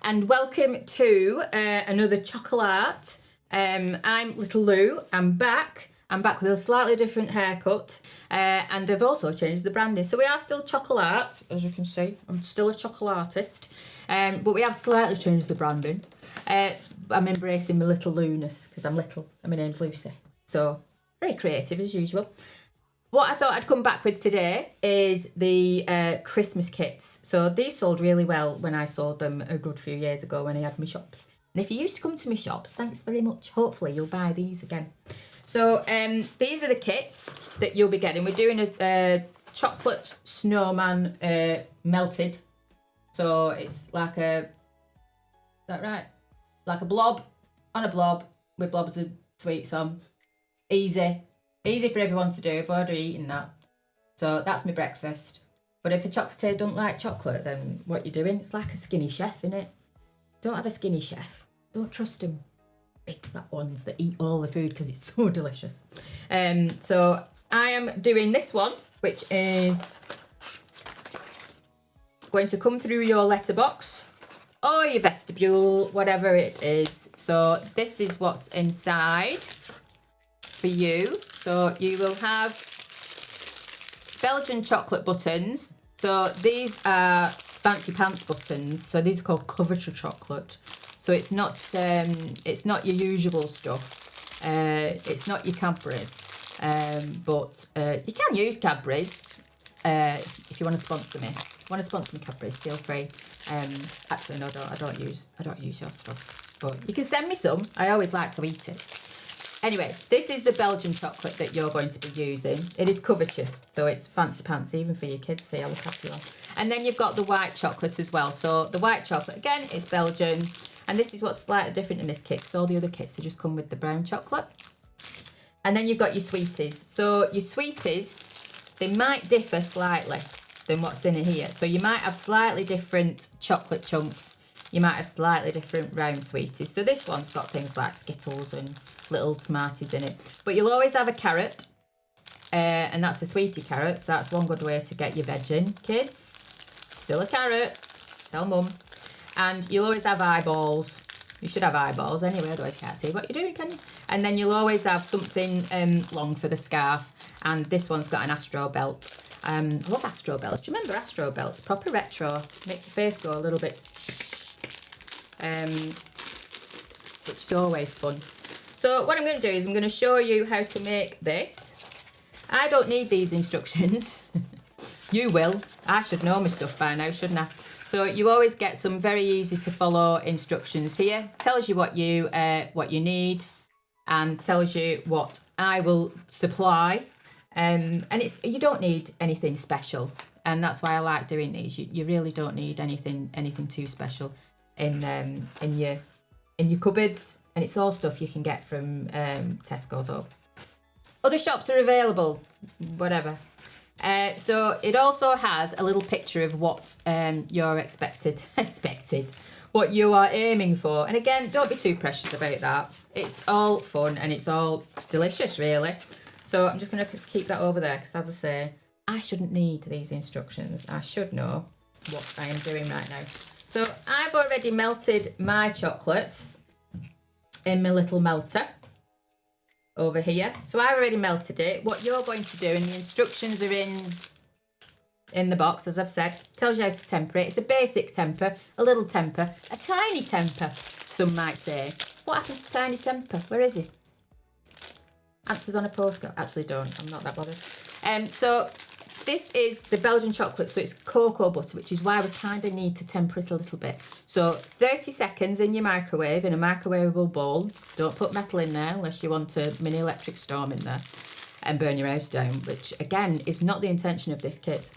and welcome to another Chocolate. I'm Little Lou. I'm back with a slightly different haircut, and I've also changed the branding. So we are still Chocolate, as you can see. I'm still a chocolatist, but we have slightly changed the branding. I'm embracing my little Lou-ness because I'm little and my name's Lucy. So very creative as usual. What I thought I'd come back with today is the Christmas kits. So these sold really well when I sold them a good few years ago when I had my shops. And if you used to come to my shops, thanks very much. Hopefully you'll buy these again. So these are the kits that you'll be getting. We're doing a chocolate snowman melted. So it's like a, is that right? Like a blob on a blob with blobs of sweets on. Easy. Easy for everyone to do. I've already eaten that. So that's my breakfast. But if a chocolatier don't like chocolate, then what you're doing, it's like a skinny chef, innit? Don't have a skinny chef. Don't trust them. Big fat ones that eat all the food because it's so delicious. So I am doing this one, which is going to come through your letterbox or your vestibule, whatever it is. So this is what's inside for you. So you will have Belgian chocolate buttons. So these are fancy pants buttons. So these are called Chocolatier chocolate. So it's not your usual stuff. It's not your Cadbury's, but you can use Cadbury's if you want to sponsor me. If you want to sponsor me, Cadbury's, feel free. Actually, no, I don't use your stuff, but you can send me some. I always like to eat it. Anyway, this is the Belgian chocolate that you're going to be using. It is Chocolatier, so it's fancy pants even for your kids. See how look after you are. And then you've got the white chocolate as well. So the white chocolate, again, is Belgian. And this is what's slightly different in this kit, because all the other kits, they just come with the brown chocolate. And then you've got your sweeties. So your sweeties, they might differ slightly than what's in here. So you might have slightly different chocolate chunks. You might have slightly different round sweeties. So this one's got things like Skittles and little Smarties in it. But you'll always have a carrot, and that's a sweetie carrot. So that's one good way to get your veg in, kids. Still a carrot. Tell mum. And you'll always have eyeballs. You should have eyeballs anyway, otherwise you can't see what you're doing, can you? And then you'll always have something long for the scarf. And this one's got an Astro belt. I love Astro belts. Do you remember Astro belts? Proper retro. Make your face go a little bit. Which is always fun. So what I'm going to do is I'm going to show you how to make this. I don't need these instructions. You will. I should know my stuff by now, shouldn't I? So you always get some very easy to follow instructions here. Tells you what you need, and tells you what I will supply. And you don't need anything special, and that's why I like doing these. You really don't need anything too special in your cupboards, and it's all stuff you can get from Tesco's or other shops are available, whatever. So it also has a little picture of what you're expected, what you are aiming for. And again, don't be too precious about that. It's all fun and it's all delicious, really. So I'm just going to keep that over there because, as I say, I shouldn't need these instructions. I should know what I am doing right now. So I've already melted my chocolate in my little melter over here. So I've already melted it. What you're going to do, and the instructions are in the box, as I've said, tells you how to temper it. It's a basic temper, a little temper, a tiny temper, some might say. What happens to tiny temper? Where is it? Answers on a postcard. Actually don't, I'm not that bothered. So this is the Belgian chocolate, so it's cocoa butter, which is why we kind of need to temper it a little bit. So 30 seconds in your microwave, in a microwavable bowl. Don't put metal in there unless you want a mini electric storm in there and burn your house down, which again is not the intention of this kit.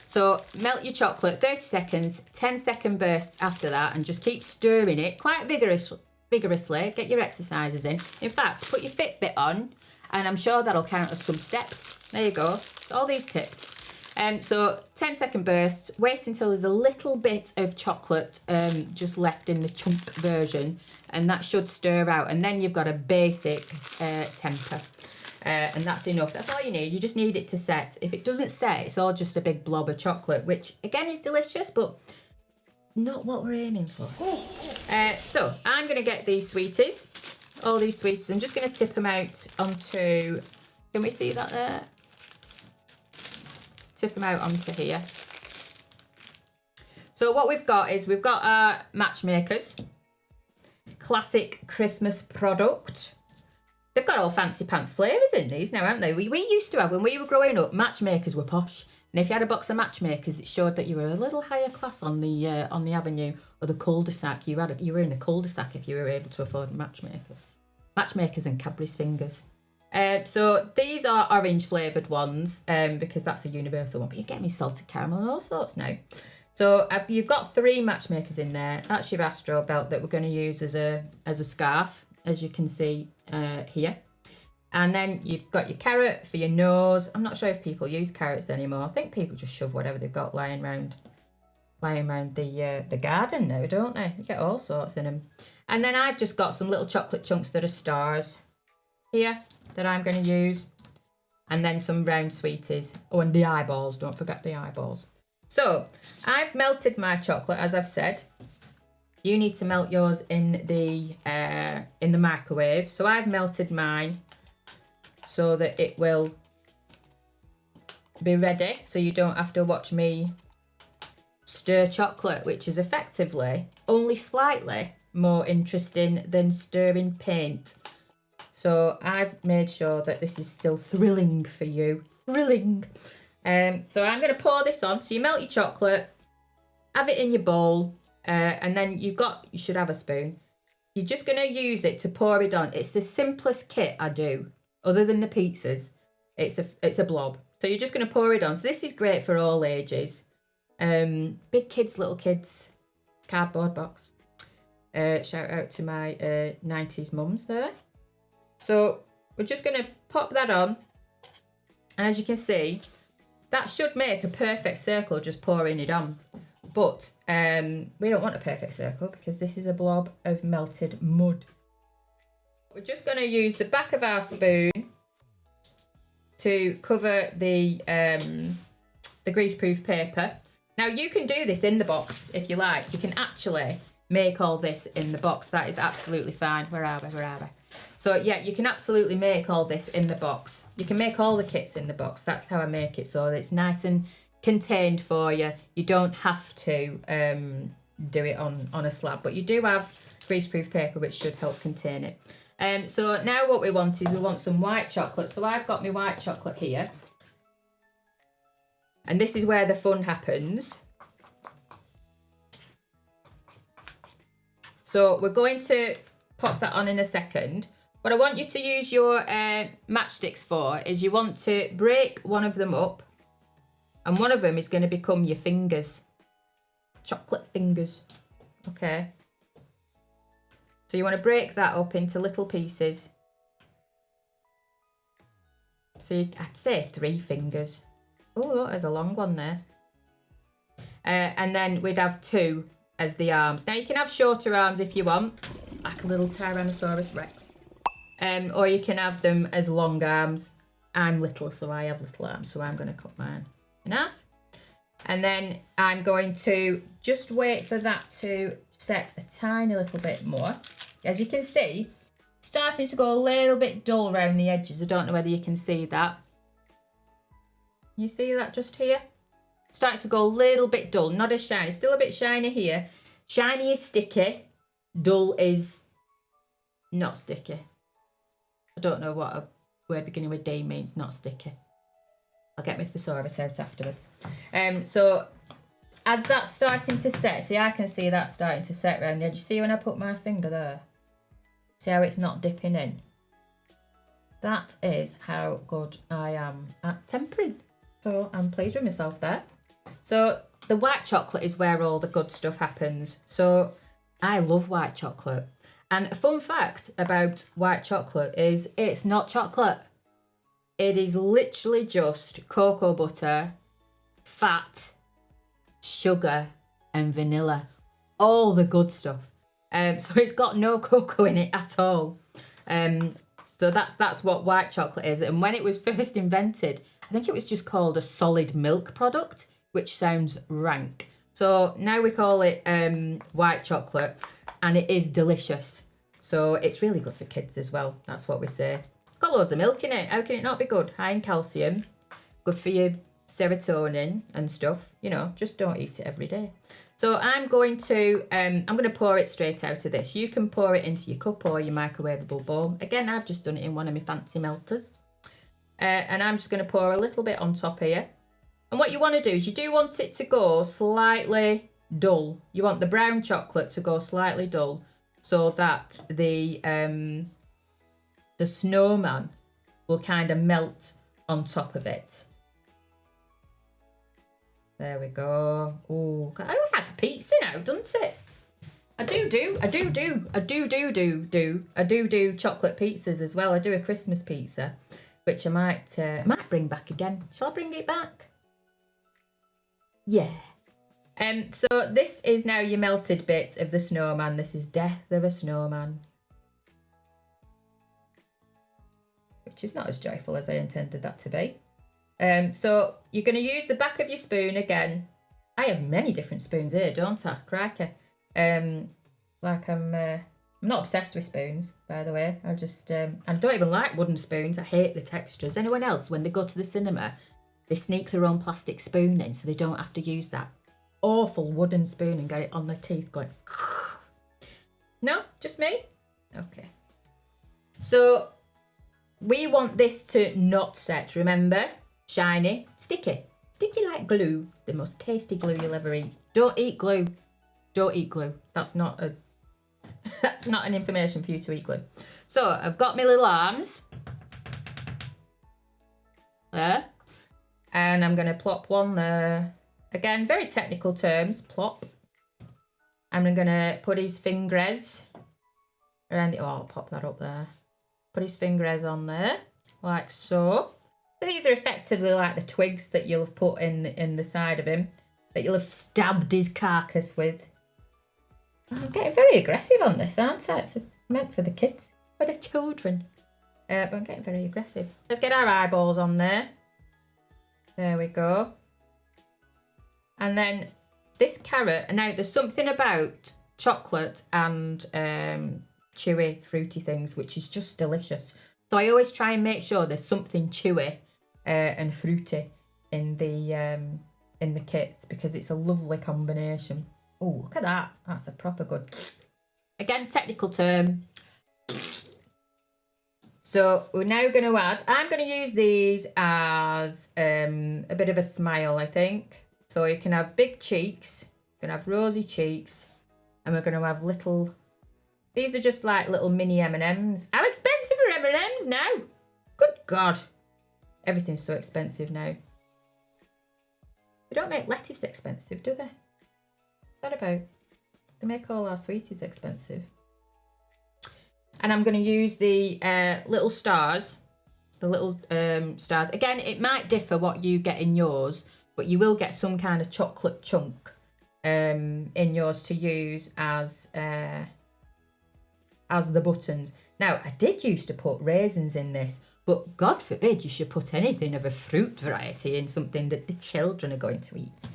So melt your chocolate, 30 seconds, 10-second bursts after that, and just keep stirring it quite vigorously. Get your exercises in. In fact, put your Fitbit on, and I'm sure that'll count as some steps. There you go. All these tips. So 10-second bursts. Wait until there's a little bit of chocolate just left in the chunk version, and that should stir out. And then you've got a basic temper. And that's enough. That's all you need. You just need it to set. If it doesn't set, it's all just a big blob of chocolate, which again is delicious, but not what we're aiming for. So I'm going to get these sweeties, all these sweeties. I'm just going to tip them out onto, can we see that there? Tip them out onto here. So what we've got is we've got our matchmakers, classic Christmas product. They've got all fancy pants flavours in these now, haven't they? We used to have, when we were growing up, matchmakers were posh. And if you had a box of matchmakers, it showed that you were a little higher class on the avenue or the cul-de-sac. You were in a cul-de-sac if you were able to afford matchmakers. Matchmakers and Cadbury's fingers. So these are orange flavoured ones because that's a universal one. But you get me salted caramel and all sorts now. So you've got 3 matchmakers in there. That's your Astro belt that we're going to use as a scarf, as you can see here. And then you've got your carrot for your nose. I'm not sure if people use carrots anymore. I think people just shove whatever they've got lying around the garden now, don't they? You get all sorts in them. And then I've just got some little chocolate chunks that are stars here that I'm going to use. And then some round sweeties. Oh, and the eyeballs. Don't forget the eyeballs. So I've melted my chocolate, as I've said. You need to melt yours in the microwave. So I've melted mine so that it will be ready, so you don't have to watch me stir chocolate, which is effectively only slightly more interesting than stirring paint. So I've made sure that this is still thrilling for you. Thrilling. So I'm going to pour this on. So you melt your chocolate, have it in your bowl, and then you should have a spoon. You're just going to use it to pour it on. It's the simplest kit I do, other than the pizzas. It's a blob. So you're just going to pour it on. So this is great for all ages. Big kids, little kids, cardboard box. Shout out to my 90s mums there. So we're just going to pop that on. And as you can see, that should make a perfect circle just pouring it on. But we don't want a perfect circle because this is a blob of melted mud. We're just going to use the back of our spoon to cover the greaseproof paper. Now you can do this in the box if you like. You can actually make all this in the box. That is absolutely fine. Where are we? So yeah, you can absolutely make all this in the box. You can make all the kits in the box. That's how I make it, so it's nice and contained for you. You don't have to do it on a slab, but you do have greaseproof paper which should help contain it. So now what we want is we want some white chocolate. So I've got my white chocolate here. And this is where the fun happens. So we're going to pop that on in a second. What I want you to use your matchsticks for is you want to break one of them up. And one of them is going to become your fingers. Chocolate fingers. Okay. So you want to break that up into little pieces. So I'd say 3 fingers. Oh, look, there's a long one there. And then we'd have 2 as the arms. Now you can have shorter arms if you want, like a little Tyrannosaurus Rex. Or you can have them as long arms. I'm little, so I have little arms, so I'm going to cut mine in half. And then I'm going to just wait for that to set a tiny little bit more. As you can see, starting to go a little bit dull around the edges. I don't know whether you can see that. You see that just here? Starting to go a little bit dull, not as shiny. Still a bit shiny here. Shiny is sticky. Dull is not sticky. I don't know what a word beginning with D means, not sticky. I'll get my thesaurus out afterwards. So as that's starting to set, see, I can see that starting to set around the edge. You see when I put my finger there? See how it's not dipping in? That is how good I am at tempering. So I'm pleased with myself there. So the white chocolate is where all the good stuff happens. So I love white chocolate. And a fun fact about white chocolate is it's not chocolate. It is literally just cocoa butter, fat, sugar and vanilla. All the good stuff. So it's got no cocoa in it at all. So that's what white chocolate is. And when it was first invented, I think it was just called a solid milk product, which sounds rank. So now we call it white chocolate, and it is delicious. So it's really good for kids as well. That's what we say. It's got loads of milk in it. How can it not be good? High in calcium, good for your serotonin and stuff. You know, just don't eat it every day. So I'm going to pour it straight out of this. You can pour it into your cup or your microwavable bowl. Again, I've just done it in one of my fancy melters. And I'm just going to pour a little bit on top here. And what you want to do is you do want it to go slightly dull. You want the brown chocolate to go slightly dull so that the snowman will kind of melt on top of it. There we go. Oh, it looks like a pizza now, doesn't it? I do chocolate pizzas as well. I do a Christmas pizza, which I might bring back again. Shall I bring it back? Yeah. So this is now your melted bit of the snowman. This is Death of a Snowman. Which is not as joyful as I intended that to be. So you're going to use the back of your spoon again. I have many different spoons here, don't I? Crikey. I'm not obsessed with spoons, by the way. I don't even like wooden spoons. I hate the textures. Anyone else, when they go to the cinema, they sneak their own plastic spoon in so they don't have to use that awful wooden spoon and get it on their teeth going. No? Just me? Okay. So we want this to not set, remember? Shiny, sticky. Sticky like glue. The most tasty glue you'll ever eat. Don't eat glue. Don't eat glue. That's not an information for you to eat glue. So I've got my little arms. There. And I'm going to plop one there. Again, very technical terms. Plop. And I'm going to put his fingers around the... Oh, I'll pop that up there. Put his fingers on there. Like so. These are effectively like the twigs that you'll have put in the side of him. That you'll have stabbed his carcass with. Oh, I'm getting very aggressive on this, aren't I? It's meant for the kids. For the children. But I'm getting very aggressive. Let's get our eyeballs on there. There we go. And then this carrot, and now there's something about chocolate and chewy, fruity things, which is just delicious. So I always try and make sure there's something chewy and fruity in the kits because it's a lovely combination. Oh, look at that. That's a proper good... Again, technical term. So we're now going to add, I'm going to use these as a bit of a smile, I think. So you can have big cheeks, you can have rosy cheeks, and we're going to have little, these are just like little mini M&Ms. How expensive are M&Ms now? Good God. Everything's so expensive now. They don't make lettuce expensive, do they? What's that about? They make all our sweeties expensive. And I'm going to use the little stars. The little stars. Again, it might differ what you get in yours, but you will get some kind of chocolate chunk in yours to use as the buttons. Now, I did used to put raisins in this, but God forbid you should put anything of a fruit variety in something that the children are going to eat.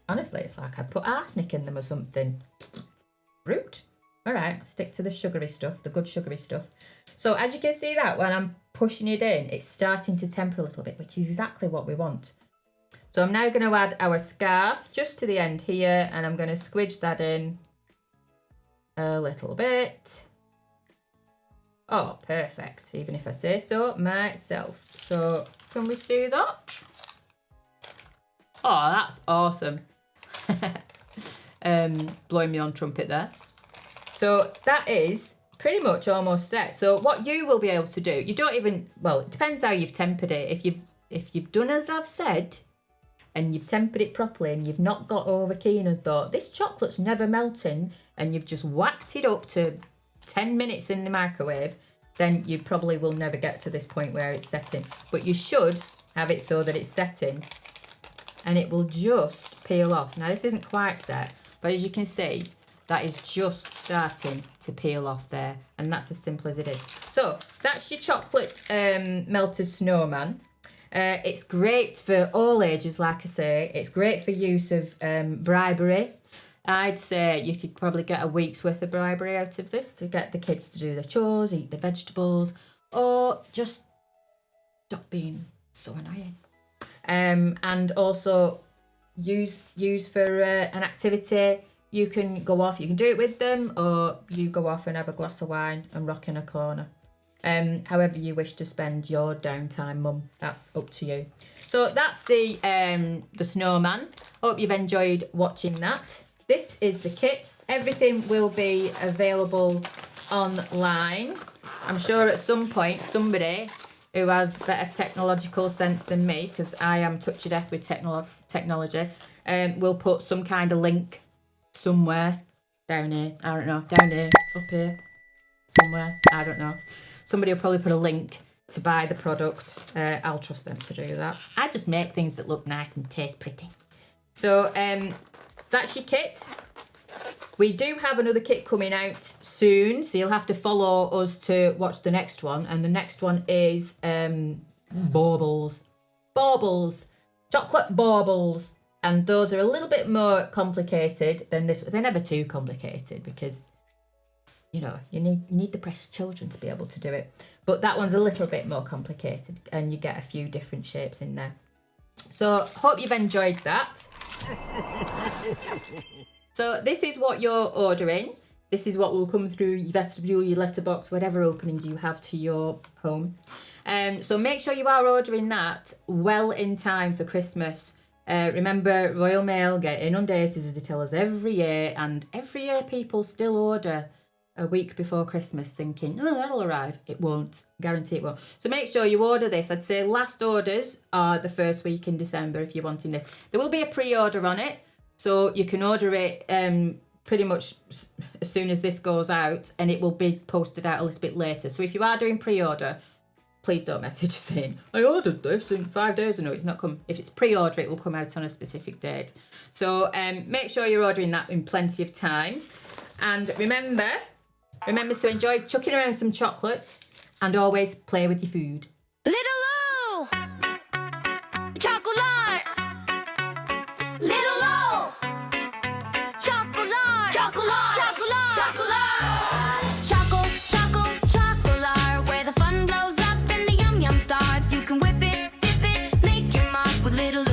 Honestly, it's like I'd put arsenic in them or something. Fruit. All right, stick to the sugary stuff, the good sugary stuff. So as you can see that when I'm pushing it in, it's starting to temper a little bit, which is exactly what we want. So I'm now going to add our scarf just to the end here, and I'm going to squidge that in a little bit. Oh, perfect, even if I say so myself. So can we see that? Oh, that's awesome. Blowing me on trumpet there. So that is pretty much almost set. So what you will be able to do, you don't even, well, it depends how you've tempered it. If you've done as I've said, and you've tempered it properly, and you've not got over keen and thought, this chocolate's never melting, and you've just whacked it up to 10 minutes in the microwave, then you probably will never get to this point where it's setting. But you should have it so that it's setting, and it will just peel off. Now, this isn't quite set, but as you can see, that is just starting to peel off there, and that's as simple as it is. So that's your chocolate melted snowman. It's great for all ages, like I say. It's great for use of bribery. I'd say you could probably get a week's worth of bribery out of this to get the kids to do their chores, eat the vegetables, or just stop being so annoying. And also use for an activity. You can go off, you can do it with them, or you go off and have a glass of wine and rock in a corner. However you wish to spend your downtime, mum, that's up to you. So that's the snowman. Hope you've enjoyed watching that. This is the kit. Everything will be available online. I'm sure at some point somebody who has better technological sense than me, because I am touchy death with technology, will put some kind of link somewhere down here. I don't know, down here, up here, somewhere. I don't know. Somebody will probably put a link to buy the product. I'll trust them to do that. I just make things that look nice and taste pretty. So that's your kit. We do have another kit coming out soon, so you'll have to follow us to watch the next one. And the next one is baubles. Baubles. Chocolate baubles. And those are a little bit more complicated than this. They're never too complicated because, you know, you need the precious children to be able to do it. But that one's a little bit more complicated and you get a few different shapes in there. So hope you've enjoyed that. So this is what you're ordering. This is what will come through your vestibule, your letterbox, whatever opening you have to your home. So make sure you are ordering that well in time for Christmas. Remember, Royal Mail get inundated, as they tell us every year, and every year people still order a week before Christmas thinking, oh, that'll arrive. It won't. Guarantee it won't. So make sure you order this. I'd say last orders are the first week in December if you're wanting this. There will be a pre-order on it, so you can order it pretty much as soon as this goes out, and it will be posted out a little bit later. So if you are doing pre-order, please don't message us saying, I ordered this in 5 days. No, it's not come. If it's pre-order, it will come out on a specific date. So make sure you're ordering that in plenty of time. And remember to enjoy chucking around some chocolate and always play with your food. Little O! Chocolate! Little O! Chocolate! Chocolate! Chocolate! Chocolate! Chocolate, where the fun blows up and the yum yum starts. You can whip it, dip it, make your mark with little